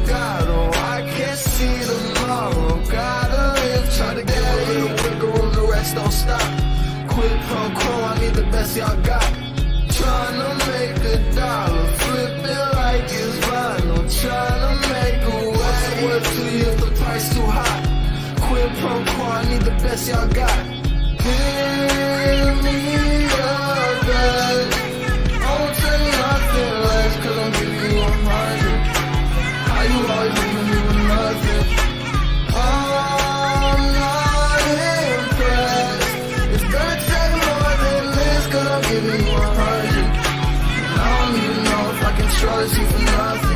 God, oh, I can't see tomorrow. Gotta live, try to get a little wiggle room, the rest don't stop. Quid pro quo, I need the best y'all got. Tryna make a dollar, flip it like it's vinyl. Tryna make a way. What's it worth to you if the price too high? Quid pro quo, I need the best y'all got. Give me your best. Don't say nothing less, cause I'm giving you 100. How you always leaving me with nothing? I'm not impressed. It's gonna take more than this, cause I'm giving you 100. And I don't even know if I can trust you for nothing.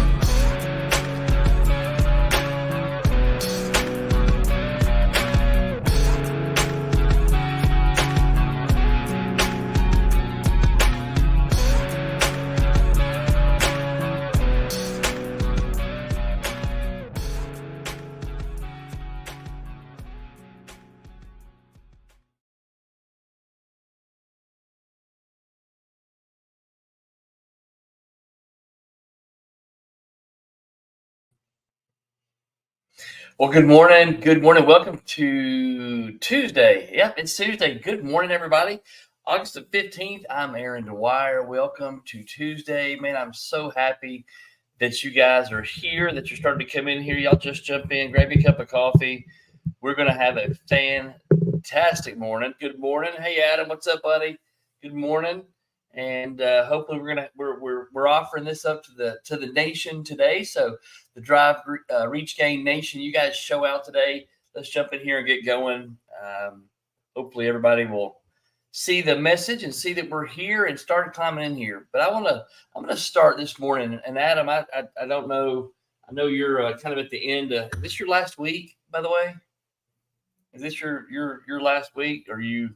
Well, good morning. Good morning. Welcome to Tuesday. Yep, it's Tuesday. Good morning, everybody. August the 15th. I'm Aaron Dwyer. Welcome to Tuesday. Man, I'm so happy that you guys are here, that you're starting to come in here. Y'all just jump in, grab your cup of coffee. We're going to have a fantastic morning. Good morning. Hey, Adam, what's up, buddy? Good morning. And hopefully we're offering this up to the nation today. So the Drive Reach Gain Nation, you guys show out today. Let's jump in here and get going. Hopefully everybody will see the message and see that we're here and start climbing in here. But I'm gonna start this morning. And Adam, I don't know. I know you're kind of at the end. Is this your last week, by the way? Is this your last week? Or you?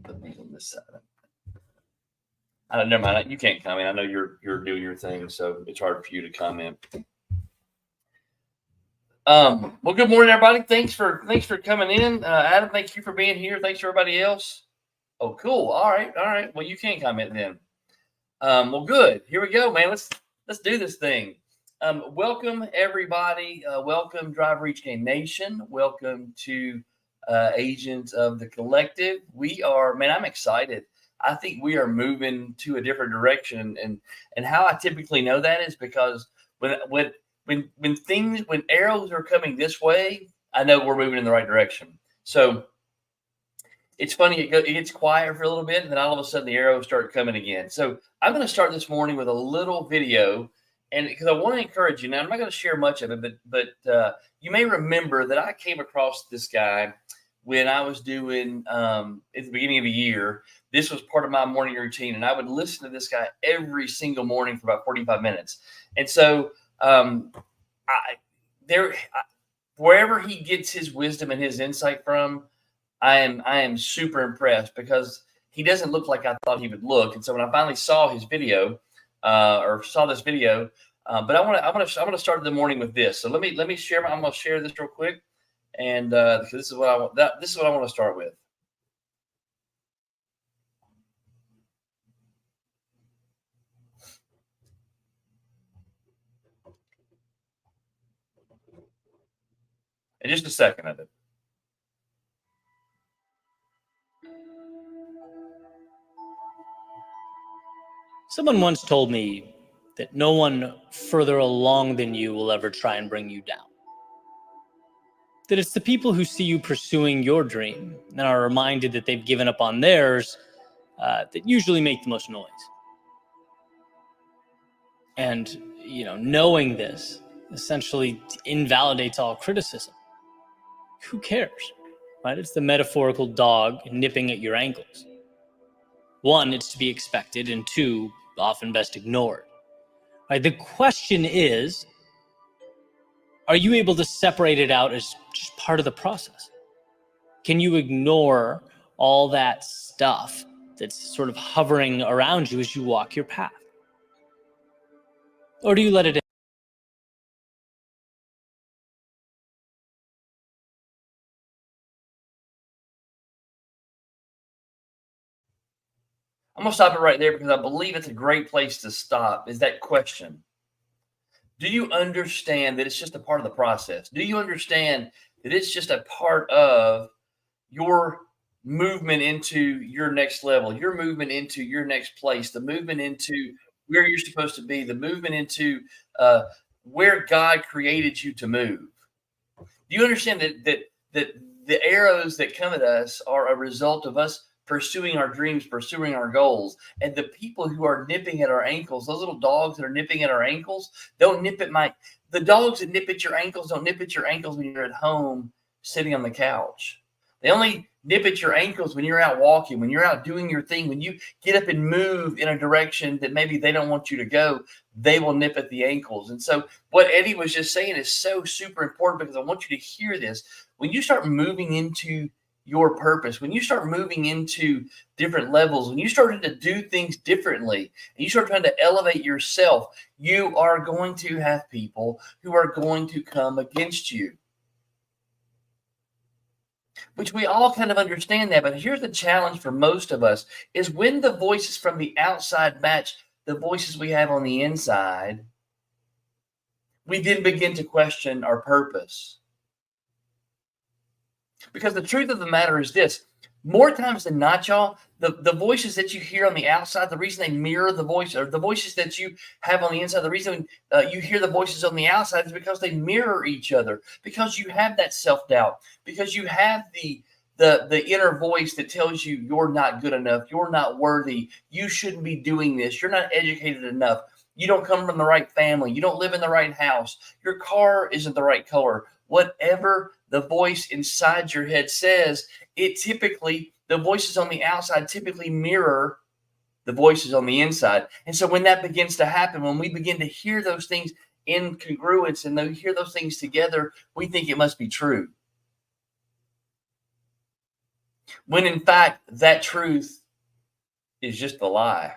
Put these on this side. I don't. Never mind. You can't comment. I know you're doing your thing, so it's hard for you to comment. Well, good morning, everybody. Thanks for coming in. Adam, thank you for being here. Thanks to everybody else. Oh, cool. All right. Well, you can't comment then. Well, good. Here we go, man. Let's do this thing. Welcome, everybody. Welcome, Drive Reach Gain Nation. Welcome to Agents of the Collective. We are, man, I'm excited. I think we are moving to a different direction. And how I typically know that is because when arrows are coming this way, I know we're moving in the right direction. So it's funny, it gets quiet for a little bit, and then all of a sudden the arrows start coming again. So I'm going to start this morning with a little video, and because I want to encourage you. Now, I'm not going to share much of it, but you may remember that I came across this guy when I was doing, at the beginning of the year. This was part of my morning routine, and I would listen to this guy every single morning for about 45 minutes. And so wherever he gets his wisdom and his insight from, I am super impressed because he doesn't look like I thought he would look. And so when I finally saw his video, or saw this video, but I'm gonna start the morning with this. So let me share. I'm gonna share this real quick, and because this is what I want. This is what I want to start with. In just a second of it. Someone once told me that no one further along than you will ever try and bring you down. That it's the people who see you pursuing your dream and are reminded that they've given up on theirs that usually make the most noise. And, knowing this essentially invalidates all criticism. Who cares, right? It's the metaphorical dog nipping at your ankles. One, it's to be expected, and two, often best ignored. Right? The question is, are you able to separate it out as just part of the process? Can you ignore all that stuff that's sort of hovering around you as you walk your path? Or do you let it I'm going to stop it right there because I believe it's a great place to stop, is that question. Do you understand that it's just a part of the process? Do you understand that it's just a part of your movement into your next level, your movement into your next place, the movement into where you're supposed to be, the movement into where God created you to move? Do you understand that the arrows that come at us are a result of us pursuing our dreams, pursuing our goals? And the people who are nipping at our ankles, those little dogs that are nipping at our ankles, don't nip at the dogs that nip at your ankles don't nip at your ankles when you're at home sitting on the couch. They only nip at your ankles when you're out walking, when you're out doing your thing, when you get up and move in a direction that maybe they don't want you to go, they will nip at the ankles. And so what Eddie was just saying is so super important, because I want you to hear this. When you start moving into your purpose, when you start moving into different levels, when you start to do things differently, and you start trying to elevate yourself, you are going to have people who are going to come against you. Which we all kind of understand that, but here's the challenge for most of us, is when the voices from the outside match the voices we have on the inside, we then begin to question our purpose. Because the truth of the matter is this: more times than not, y'all, the voices that you hear on the outside, the reason they mirror the voice, or the voices that you have on the inside, the reason you hear the voices on the outside is because they mirror each other. Because you have that self-doubt, because you have the inner voice that tells you you're not good enough, you're not worthy, you shouldn't be doing this, you're not educated enough, you don't come from the right family, you don't live in the right house, your car isn't the right color. Whatever the voice inside your head says, the voices on the outside typically mirror the voices on the inside. And so when that begins to happen, when we begin to hear those things in congruence and then hear those things together, we think it must be true. When in fact, that truth is just a lie.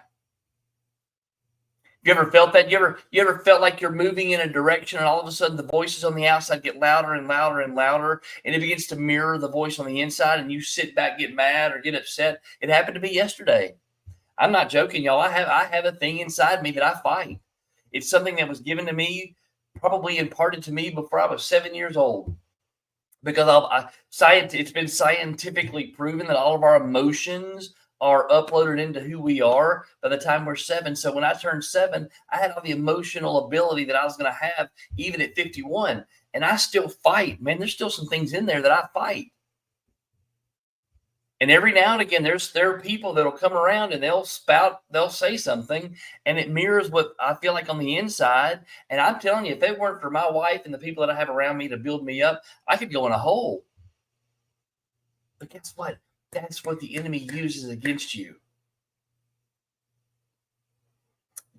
You ever felt that? You ever felt like you're moving in a direction and all of a sudden the voices on the outside get louder and louder and louder, and it begins to mirror the voice on the inside, and you sit back, get mad or get upset? It happened to me yesterday. I'm not joking, y'all. I have a thing inside me that I fight. It's something that was given to me, probably imparted to me before I was 7 years old. Because it's been scientifically proven that all of our emotions are uploaded into who we are by the time we're 7. So when I turned 7, I had all the emotional ability that I was going to have even at 51. And I still fight, man. There's still some things in there that I fight. And every now and again, there are people that'll come around and they'll say something, and it mirrors what I feel like on the inside. And I'm telling you, if it weren't for my wife and the people that I have around me to build me up, I could go in a hole. But guess what? That's what the enemy uses against you.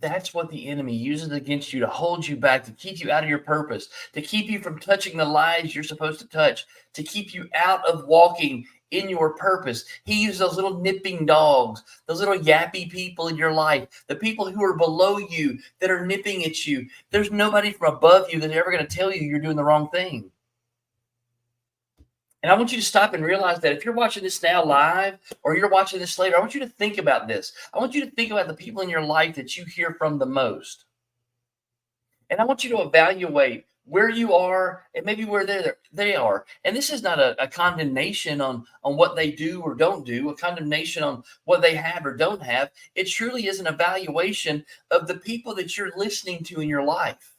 That's what the enemy uses against you, to hold you back, to keep you out of your purpose, to keep you from touching the lives you're supposed to touch, to keep you out of walking in your purpose. He uses those little nipping dogs, those little yappy people in your life, the people who are below you that are nipping at you. There's nobody from above you that's ever going to tell you you're doing the wrong thing. And I want you to stop and realize that if you're watching this now live or you're watching this later, I want you to think about this. I want you to think about the people in your life that you hear from the most. And I want you to evaluate where you are and maybe where they are. And this is not a condemnation on what they do or don't do, a condemnation on what they have or don't have. It truly is an evaluation of the people that you're listening to in your life.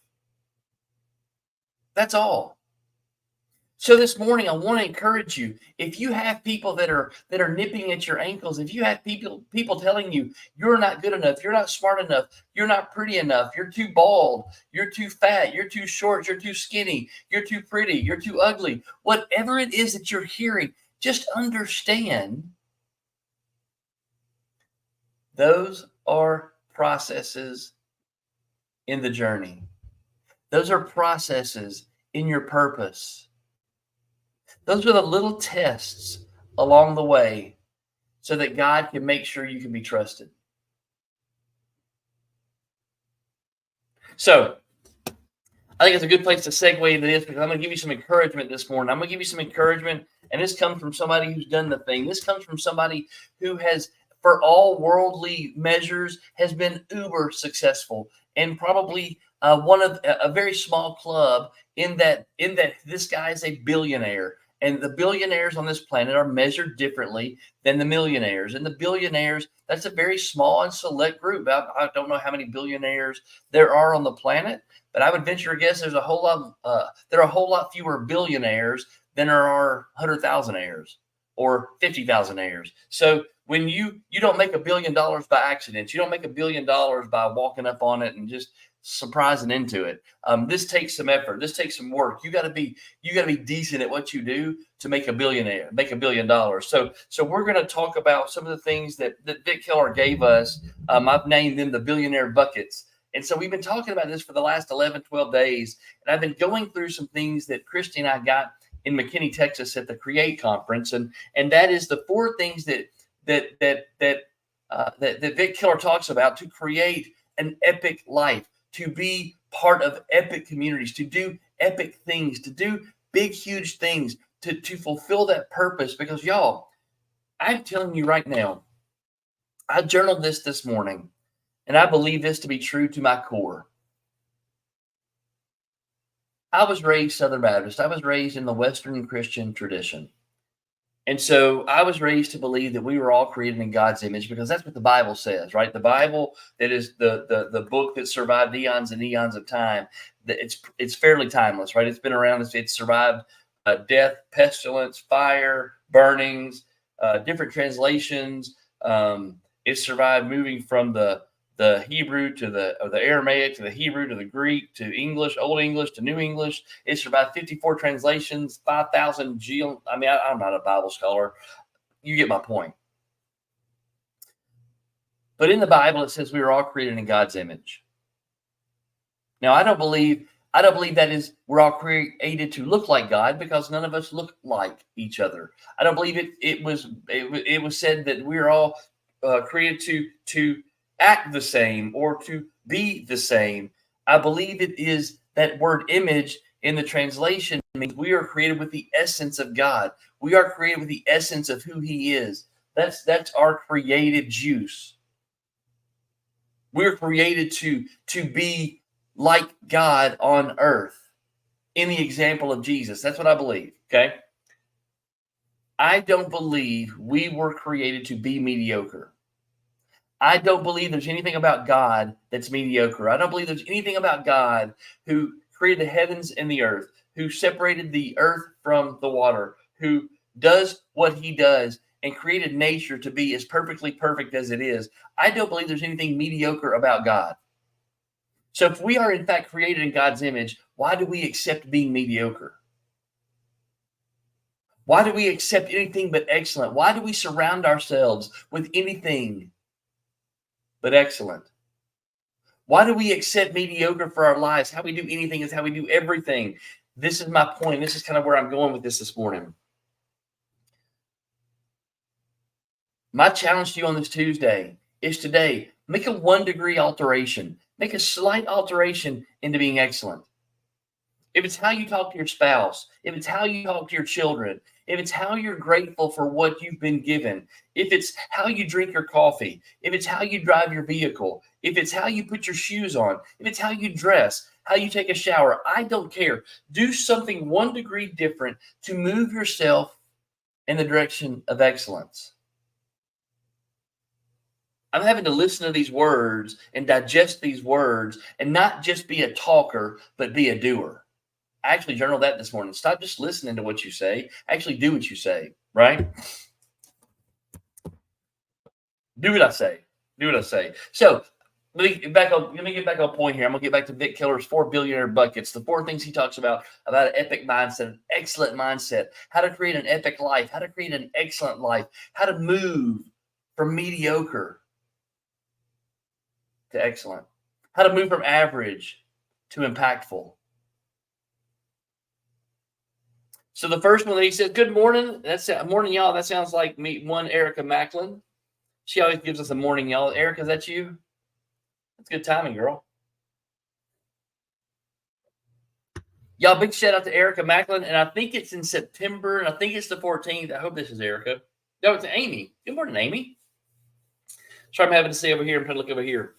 That's all. So this morning, I want to encourage you. If you have people that are nipping at your ankles, if you have people telling you you're not good enough, you're not smart enough, you're not pretty enough, you're too bald, you're too fat, you're too short, you're too skinny, you're too pretty, you're too ugly, whatever it is that you're hearing, just understand those are processes in the journey. Those are processes in your purpose. Those are the little tests along the way so that God can make sure you can be trusted. So I think it's a good place to segue into this, because I'm going to give you some encouragement this morning. I'm going to give you some encouragement, and this comes from somebody who's done the thing. This comes from somebody who has for all worldly measures, has been uber successful, and probably one of a very small club in that this guy is a billionaire. And the billionaires on this planet are measured differently than the millionaires. And the billionaires, that's a very small and select group. I don't know how many billionaires there are on the planet, but I would venture a guess there are a whole lot fewer billionaires than there are 100,000aires or 50,000aires. So when you don't make $1 billion by accident, you don't make $1 billion by walking up on it and just surprising into it. This takes some effort. This takes some work. You got to be decent at what you do to make $1 billion. So we're going to talk about some of the things that Vic Keller gave us. I've named them the billionaire buckets. And so we've been talking about this for the last 11, 12 days. And I've been going through some things that Christy and I got in McKinney, Texas at the Create conference. And that is the 4 things that Vic Keller talks about to create an epic life, to be part of epic communities, to do epic things, to do big, huge things, to fulfill that purpose. Because y'all, I'm telling you right now, I journaled this morning, and I believe this to be true to my core. I was raised Southern Baptist. I was raised in the Western Christian tradition. And so I was raised to believe that we were all created in God's image, because that's what the Bible says, right? The Bible, that is the book that survived eons and eons of time. It's fairly timeless, right? It's been around. It's survived death, pestilence, fire, burnings, different translations. It survived moving from the Hebrew to the Aramaic to the Hebrew to the Greek to English, Old English to New English. It survived 54 translations, 5,000 I'm not a Bible scholar. You get my point. But in the Bible, it says we were all created in God's image. Now, I don't believe that is we're all created to look like God, because none of us look like each other. I don't believe it was said that we're all created to act the same or to be the same. I believe it is that word image in the translation means we are created with the essence of God. We are created with the essence of who He is. That's our creative juice. We're created to be like God on earth in the example of Jesus. That's what I believe, okay? I don't believe we were created to be mediocre. I don't believe there's anything about God that's mediocre. I don't believe there's anything about God who created the heavens and the earth, who separated the earth from the water, who does what He does and created nature to be as perfectly perfect as it is. I don't believe there's anything mediocre about God. So if we are in fact created in God's image, why do we accept being mediocre? Why do we accept anything but excellent? Why do we surround ourselves with anything but excellent? Why do we accept mediocre for our lives? How we do anything is how we do everything. This is my point. This is kind of where I'm going with this morning. My challenge to you on this Tuesday is today, make a 1-degree alteration. Make a slight alteration into being excellent. If it's how you talk to your spouse, if it's how you talk to your children, if it's how you're grateful for what you've been given, if it's how you drink your coffee, if it's how you drive your vehicle, if it's how you put your shoes on, if it's how you dress, how you take a shower, I don't care. Do something 1 degree different to move yourself in the direction of excellence. I'm having to listen to these words and digest these words and not just be a talker, but be a doer. I actually journaled that this morning. Stop just listening to what you say. Actually do what you say, right? Do what I say. Do what I say. So let me get back on point here. I'm going to get back to Vic Keller's 4 billionaire buckets, the 4 things he talks about an epic mindset, an excellent mindset, how to create an epic life, how to create an excellent life, how to move from mediocre to excellent, how to move from average to impactful. So the first one, he says, good morning. That's morning, y'all. That sounds like one Erica Macklin. She always gives us a morning, y'all. Erica, is that you? That's good timing, girl. Y'all, big shout out to Erica Macklin. And I think it's in September. And I think it's the 14th. I hope this is Erica. No, it's Amy. Good morning, Amy. Sorry, I'm having to stay over here and try to look over here.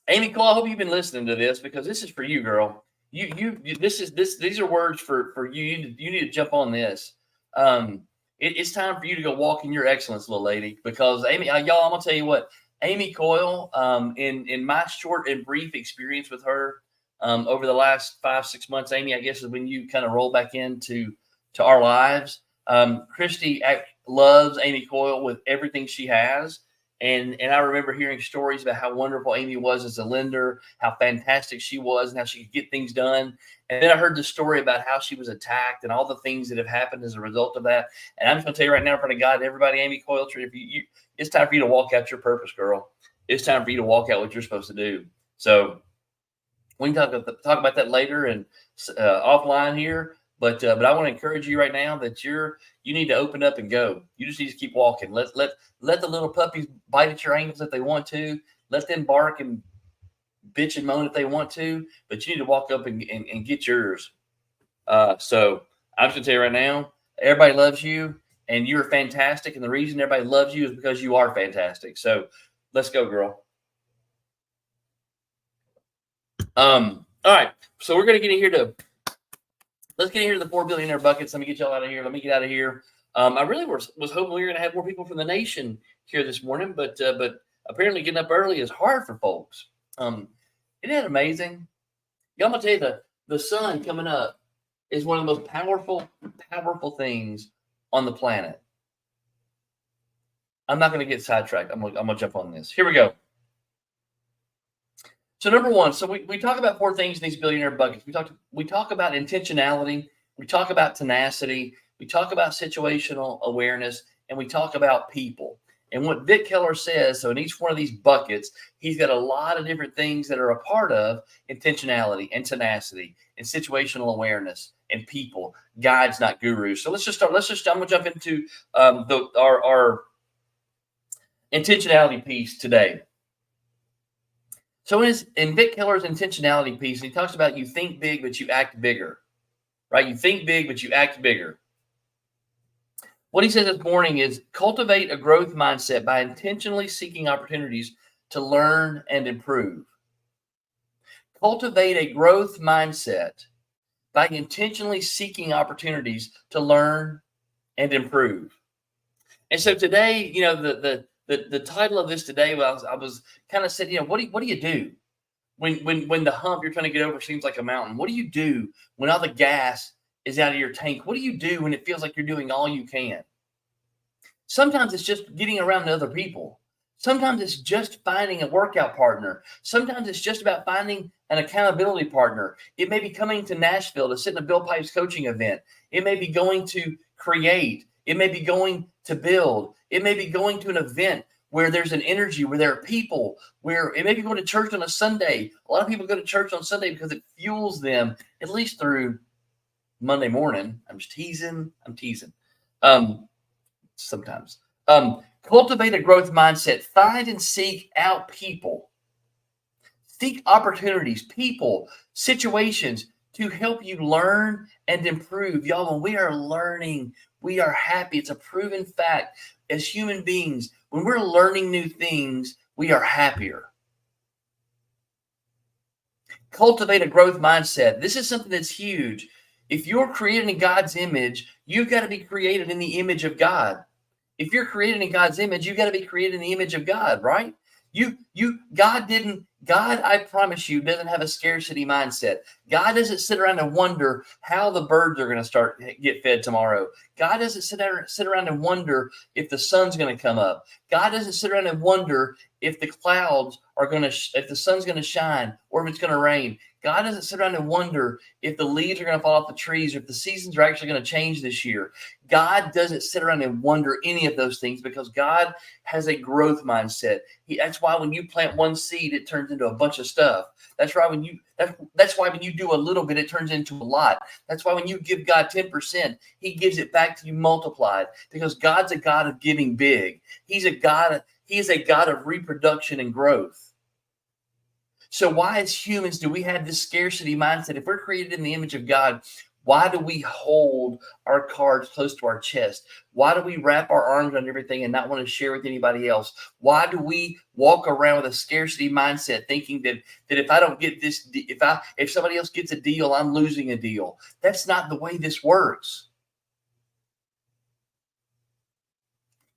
Amy Cole, I hope you've been listening to this because this is for you, girl. These are words for you. You need to jump on this. It's time for you to go walk in your excellence, little lady, because Amy, y'all, I'm gonna tell you what, Amy Coyle, in my short and brief experience with her, over the last 5-6 months, Amy, I guess is when you kind of roll back into our lives. Christy loves Amy Coyle with everything she has. And I remember hearing stories about how wonderful Amy was as a lender, how fantastic she was, and how she could get things done. And then I heard the story about how she was attacked and all the things that have happened as a result of that. And I'm just going to tell you right now, in front of God, everybody, Amy Coyle, it's time for you to walk out your purpose, girl. It's time for you to walk out what you're supposed to do. So we can talk about that later and offline here. But I want to encourage you right now that you need to open up and go. You just need to keep walking. Let the little puppies bite at your ankles if they want to. Let them bark and bitch and moan if they want to. But you need to walk up and get yours. So I'm just going to tell you right now, everybody loves you and you're fantastic. And the reason everybody loves you is because you are fantastic. So let's go, girl. All right. So we're going to get in here let's get in here to the 4 billionaire buckets. Let me get y'all out of here. Let me get out of here. I really was hoping we were going to have more people from the nation here this morning, but apparently getting up early is hard for folks. Isn't that amazing? Y'all, I'm going to tell you, the sun coming up is one of the most powerful things on the planet. I'm not going to get sidetracked. I'm going to jump on this. Here we go. So number one, so we talk about 4 things in these billionaire buckets. We talk about intentionality, we talk about tenacity, we talk about situational awareness, and we talk about people. And what Vic Keller says, so in each one of these buckets, he's got a lot of different things that are a part of intentionality and tenacity and situational awareness and people, guides, not gurus. So let's just start. I'm gonna jump into our intentionality piece today. So in Vic Keller's intentionality piece, he talks about you think big, but you act bigger, right? You think big, but you act bigger. What he says this morning is cultivate a growth mindset by intentionally seeking opportunities to learn and improve. Cultivate a growth mindset by intentionally seeking opportunities to learn and improve. And so today, you know, the title of this today, I was kind of said, you know, what do you do when the hump you're trying to get over seems like a mountain? What do you do when all the gas is out of your tank? What do you do when it feels like you're doing all you can? Sometimes it's just getting around other people. Sometimes it's just finding a workout partner. Sometimes it's just about finding an accountability partner. It may be coming to Nashville to sit in a Bill Pipes coaching event. It may be going to create. It may be going to build. It may be going to an event where there's an energy, where there are people, where it may be going to church on a Sunday. A lot of people go to church on Sunday because it fuels them, at least through Monday morning. I'm teasing. Sometimes. Cultivate a growth mindset. Find and seek out people. Seek opportunities, people, situations to help you learn and improve. Y'all, when we are learning, we are happy. It's a proven fact. As human beings, when we're learning new things, we are happier. Cultivate a growth mindset. This is something that's huge. If you're created in God's image, you've got to be created in the image of God. If you're created in God's image, you've got to be created in the image of God, right? God, I promise you, doesn't have a scarcity mindset. God doesn't sit around and wonder how the birds are going to get fed tomorrow. God doesn't sit around and wonder if the sun's going to come up. God doesn't sit around and wonder if the clouds are if the sun's going to shine or if it's going to rain. God doesn't sit around and wonder if the leaves are going to fall off the trees or if the seasons are actually going to change this year. God doesn't sit around and wonder any of those things because God has a growth mindset. That's why when you plant one seed, it turns into a bunch of stuff. That's why when you do a little bit, it turns into a lot. That's why when you give God 10%, he gives it back to you multiplied because God's a God of giving big. He is a God of reproduction and growth. So why as humans do we have this scarcity mindset? If we're created in the image of God, Why do we hold our cards close to our chest? Why do we wrap our arms around everything and not want to share with anybody else? Why do we walk around with a scarcity mindset, thinking that if I don't get this, if somebody else gets a deal, I'm losing a deal? That's not the way this works.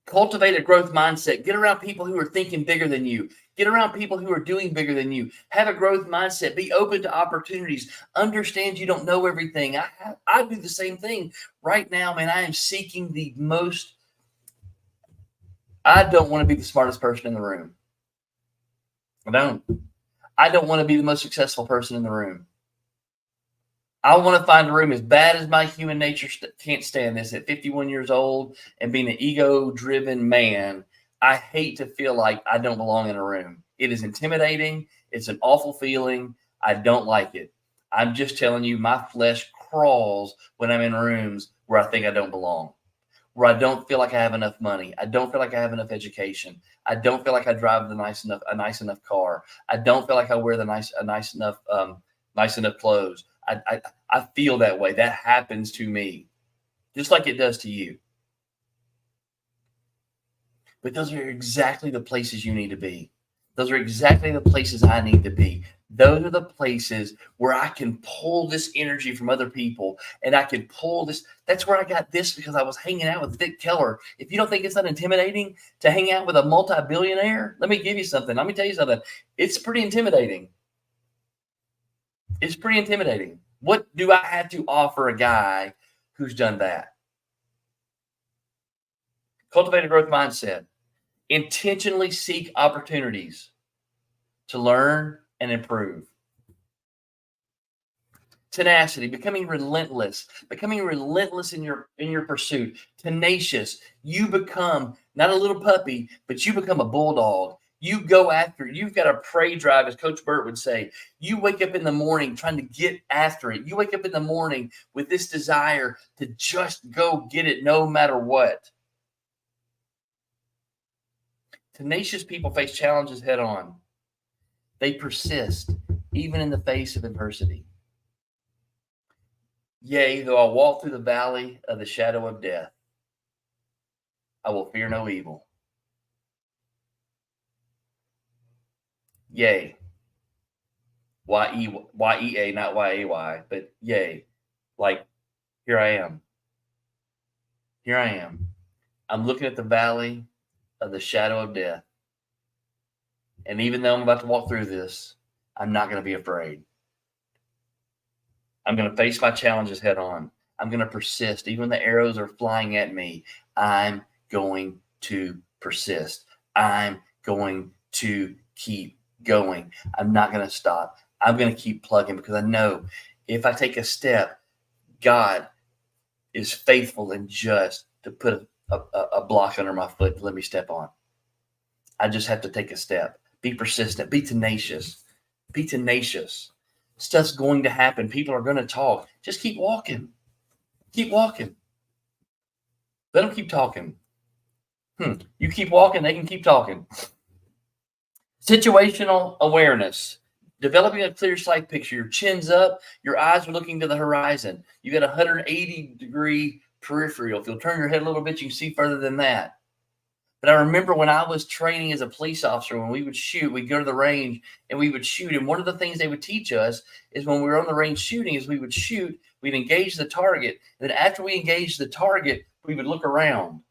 Cultivate a growth mindset. Get around people who are thinking bigger than you. Get around people who are doing bigger than you. Have a growth mindset. Be open to opportunities. Understand you don't know everything. I do the same thing right now, man. I am seeking the most. I don't want to be the smartest person in the room. I don't. I don't want to be the most successful person in the room. I want to find a room, as bad as my human nature can't stand this at 51 years old and being an ego-driven man. I hate to feel like I don't belong in a room. It is intimidating. It's an awful feeling. I don't like it. I'm just telling you, my flesh crawls when I'm in rooms where I think I don't belong, where I don't feel like I have enough money. I don't feel like I have enough education. I don't feel like I drive a nice enough car. I don't feel like I wear nice enough clothes. I feel that way. That happens to me, just like it does to you. But those are exactly the places you need to be. Those are exactly the places I need to be. Those are the places where I can pull this energy from other people, and I can pull this. That's where I got this, because I was hanging out with Vic Keller. If you don't think it's not intimidating to hang out with a multi-billionaire, let me give you something. Let me tell you something. It's pretty intimidating. It's pretty intimidating. What do I have to offer a guy who's done that? Cultivate a growth mindset. Intentionally seek opportunities to learn and improve. Tenacity, becoming relentless in your pursuit. Tenacious. You become not a little puppy, but you become a bulldog. You go after it. You've got a prey drive, as Coach Burt would say. You wake up in the morning trying to get after it. You wake up in the morning with this desire to just go get it no matter what. Tenacious people face challenges head on. They persist, even in the face of adversity. Yea, though I walk through the valley of the shadow of death, I will fear no evil. Yea. Y-E-A, not Y-A-Y, but yea. Like, here I am. Here I am. I'm looking at the valley of the shadow of death. And even though I'm about to walk through this, I'm not going to be afraid. I'm going to face my challenges head on. I'm going to persist. Even when the arrows are flying at me, I'm going to persist. I'm going to keep going. I'm not going to stop. I'm going to keep plugging, because I know if I take a step, God is faithful and just to put a block under my foot to let me step on. I just have to take a step. Be persistent. Be tenacious. Be tenacious. Stuff's going to happen. People are going to talk. Just keep walking. Keep walking. Let them keep talking. You keep walking, they can keep talking. Situational awareness. Developing a clear sight picture. Your chin's up. Your eyes are looking to the horizon. You got a 180-degree peripheral. If you'll turn your head a little bit, you can see further than that. But I remember when I was training as a police officer, when we would shoot, we'd go to the range and we would shoot. And one of the things they would teach us is when we were on the range shooting is we would shoot, we'd engage the target. Then after we engaged the target, we would look around.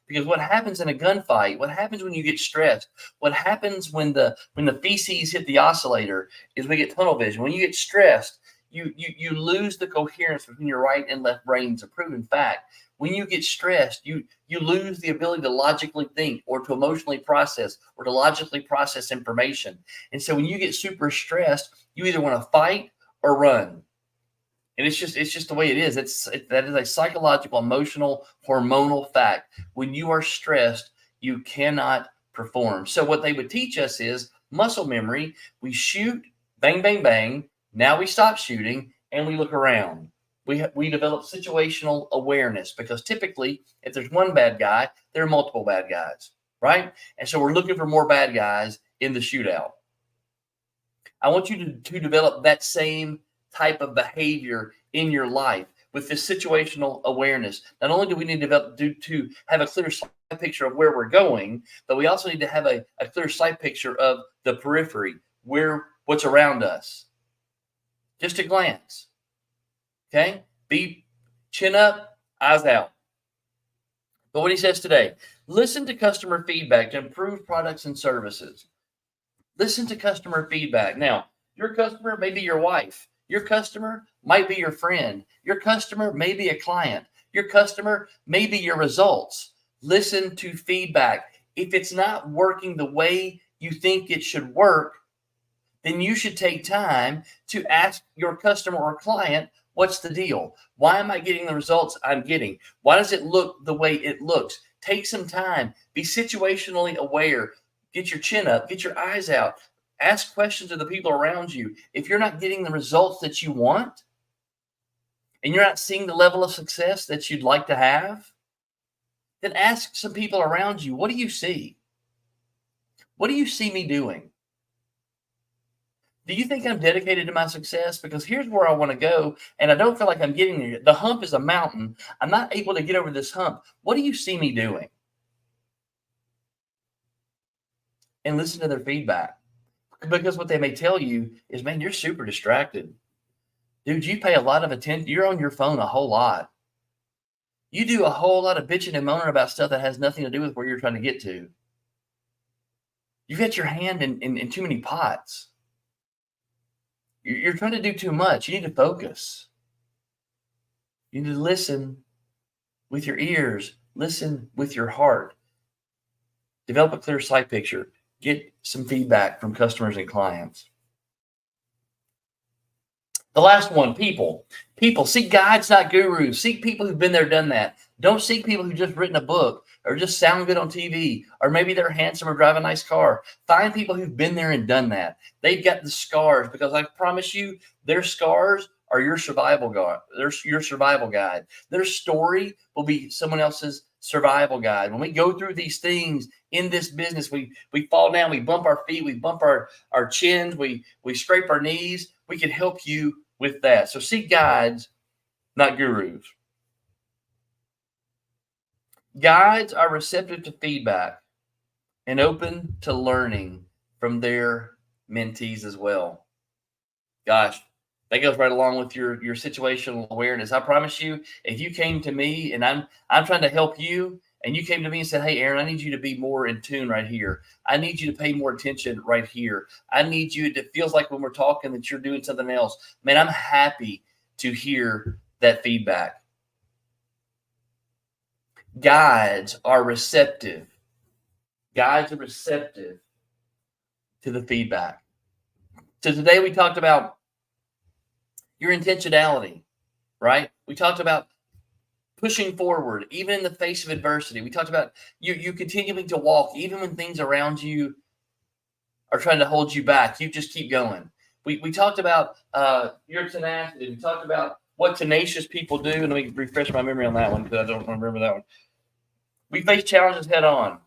Because what happens in a gunfight, what happens when you get stressed, what happens when the feces hit the oscillator is we get tunnel vision. When you get stressed, you lose the coherence between your right and left brain. It's a proven fact. When you get stressed, you lose the ability to logically think or to emotionally process or to logically process information. And so when you get super stressed, you either want to fight or run. And it's just the way it is. That is a psychological, emotional, hormonal fact. When you are stressed, you cannot perform. So what they would teach us is muscle memory. We shoot, bang, bang, bang. Now we stop shooting and we look around. We develop situational awareness, because typically if there's one bad guy, there are multiple bad guys, right? And so we're looking for more bad guys in the shootout. I want you to develop that same type of behavior in your life. with this situational awareness. Not only do we need to have a clear sight picture of where we're going, but we also need to have a clear sight picture of the periphery, what's around us. Just a glance. Okay? Be chin up, eyes out. But what he says today, listen to customer feedback to improve products and services. Listen to customer feedback. Now, your customer may be your wife. Your customer might be your friend. Your customer may be a client. Your customer may be your results. Listen to feedback. If it's not working the way you think it should work, then you should take time to ask your customer or client, what's the deal? Why am I getting the results I'm getting? Why does it look the way it looks? Take some time. Be situationally aware. Get your chin up. Get your eyes out. Ask questions of the people around you. If you're not getting the results that you want, and you're not seeing the level of success that you'd like to have, then ask some people around you, what do you see? What do you see me doing? Do you think I'm dedicated to my success? Because here's where I want to go, and I don't feel like I'm getting there. The hump is a mountain. I'm not able to get over this hump. What do you see me doing? And listen to their feedback. Because what they may tell you is, man, you're super distracted. Dude, you pay a lot of attention. You're on your phone a whole lot. You do a whole lot of bitching and moaning about stuff that has nothing to do with where you're trying to get to. You've got your hand in too many pots. You're trying to do too much. You need to focus. You need to listen with your ears. Listen with your heart. Develop a clear sight picture. Get some feedback from customers and clients. The last one, people. People. Seek guides, not gurus. Seek people who've been there, done that. Don't seek people who've just written a book or just sound good on TV, or maybe they're handsome or drive a nice car. Find people who've been there and done that. They've got the scars, because I promise you, their scars are your survival guide. Your survival guide. Their story will be someone else's survival guide. When we go through these things in this business, we fall down, we bump our feet, we bump our chins, we scrape our knees. We can help you with that. So seek guides, not gurus. Guides are receptive to feedback and open to learning from their mentees as well. Gosh, that goes right along with your situational awareness. I promise you, if you came to me and I'm trying to help you, and you came to me and said, hey, Aaron, I need you to be more in tune right here. I need you to pay more attention right here. I need you, it feels like when we're talking that you're doing something else. Man, I'm happy to hear that feedback. Guides are receptive. Guides are receptive to the feedback. So today we talked about your intentionality, right? We talked about pushing forward, even in the face of adversity. We talked about you continuing to walk, even when things around you are trying to hold you back. You just keep going. We talked about your tenacity. We talked about what tenacious people do. And let me refresh my memory on that one, because I don't remember that one. We face challenges head on.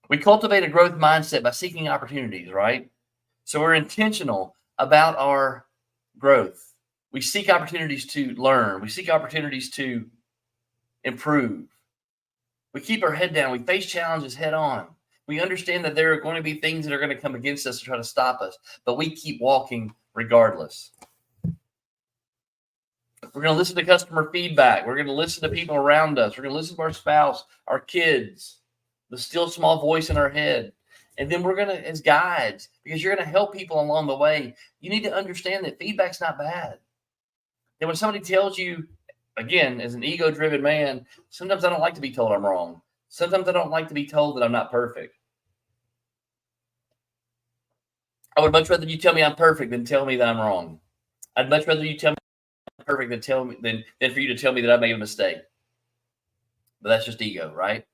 We cultivate a growth mindset by seeking opportunities, right? So we're intentional about our growth. We seek opportunities to learn. We seek opportunities to improve. We keep our head down. We face challenges head on. We understand that there are going to be things that are going to come against us to try to stop us, but we keep walking regardless. We're going to listen to customer feedback. We're going to listen to people around us. We're going to listen to our spouse, our kids, the still small voice in our head. And then we're going to, as guides, because you're going to help people along the way, you need to understand that feedback's not bad. And when somebody tells you, again, as an ego-driven man, sometimes I don't like to be told I'm wrong. Sometimes I don't like to be told that I'm not perfect. I would much rather you tell me I'm perfect than tell me that I'm wrong. I'd much rather you tell me I'm perfect than for you to tell me that I made a mistake. But that's just ego, right?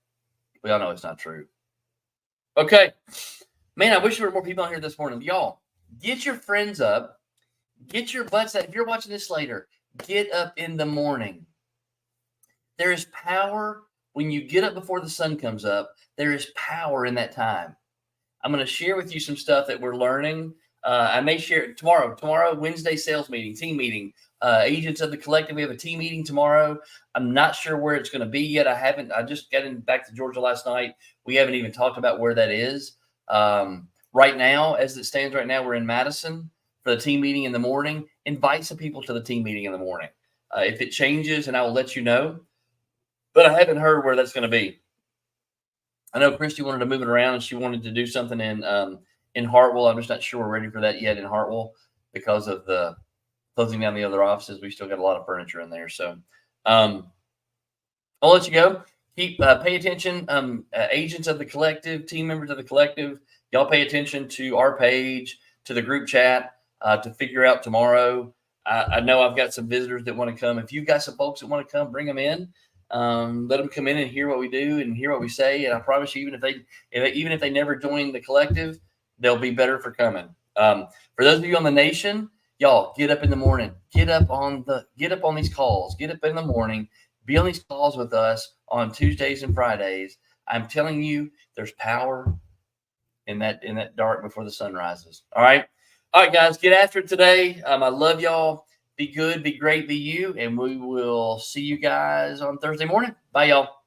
We all know it's not true. Okay. Man, I wish there were more people on here this morning. Y'all, get your friends up. Get your butts up. If you're watching this later, get up in the morning. There is power when you get up before the sun comes up. There is power in that time. I'm going to share with you some stuff that we're learning I may share tomorrow, Wednesday sales meeting, team meeting, agents of the collective. We have a team meeting tomorrow. I'm not sure where it's going to be yet. I just got back to Georgia last night. We haven't even talked about where that is. Right now, as it stands right now, we're in Madison for the team meeting in the morning. Invite some people to the team meeting in the morning. If it changes, and I will let you know, but I haven't heard where that's going to be. I know Christy wanted to move it around and she wanted to do something in Hartwell. I'm just not sure we're ready for that yet in Hartwell because of the closing down the other offices. We still got a lot of furniture in there. So I'll let you go. Keep pay attention. Agents of the collective, team members of the collective, y'all pay attention to our page, to the group chat to figure out tomorrow. I know I've got some visitors that want to come. If you've got some folks that want to come, bring them in. Let them come in and hear what we do and hear what we say. And I promise you, even if they never join the collective, they'll be better for coming. For those of you on the nation, y'all get up in the morning, get up on these calls, get up in the morning, be on these calls with us on Tuesdays and Fridays. I'm telling you, there's power in that dark before the sun rises. All right, guys, get after it today. I love y'all. Be good, be great, be you, and we will see you guys on Thursday morning. Bye, y'all.